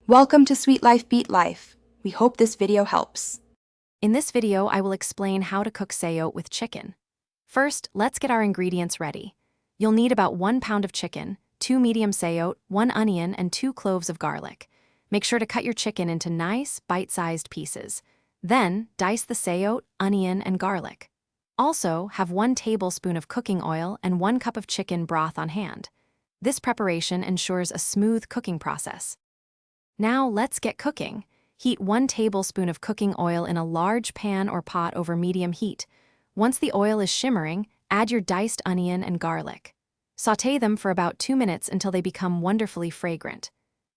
Welcome to Sweet Life Beat Life. We hope this video helps. In this video, I will explain how to cook sayote with chicken. First, let's get our ingredients ready. You'll need about 1 pound of chicken, 2 medium sayote, 1 onion, and 2 cloves of garlic. Make sure to cut your chicken into nice, bite-sized pieces. Then, dice the sayote, onion, and garlic. Also, have 1 tablespoon of cooking oil and 1 cup of chicken broth on hand. This preparation ensures a smooth cooking process. Now, let's get cooking. Heat 1 tablespoon of cooking oil in a large pan or pot over medium heat. Once the oil is shimmering, add your diced onion and garlic. Sauté them for about 2 minutes until they become wonderfully fragrant.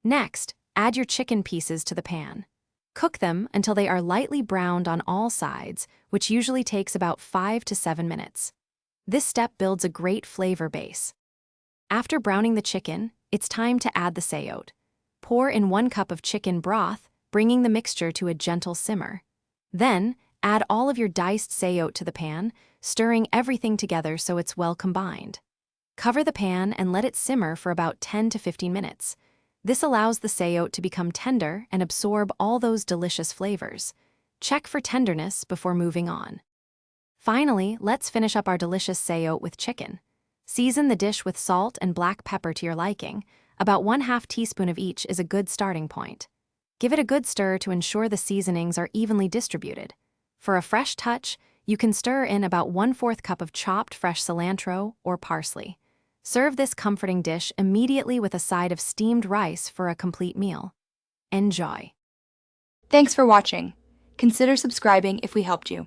Next, add your chicken pieces to the pan. Cook them until they are lightly browned on all sides, which usually takes about 5 to 7 minutes. This step builds a great flavor base. After browning the chicken, it's time to add the sayote. Pour in 1 cup of chicken broth, bringing the mixture to a gentle simmer. Then, add all of your diced sayote to the pan, stirring everything together so it's well combined. Cover the pan and let it simmer for about 10 to 15 minutes. This allows the sayote to become tender and absorb all those delicious flavors. Check for tenderness before moving on. Finally, let's finish up our delicious sayote with chicken. Season the dish with salt and black pepper to your liking. About 1/2 teaspoon of each is a good starting point. Give it a good stir to ensure the seasonings are evenly distributed. For a fresh touch, you can stir in about 1/4 cup of chopped fresh cilantro or parsley. Serve this comforting dish immediately with a side of steamed rice for a complete meal. Enjoy! Thanks for watching. Consider subscribing if we helped you.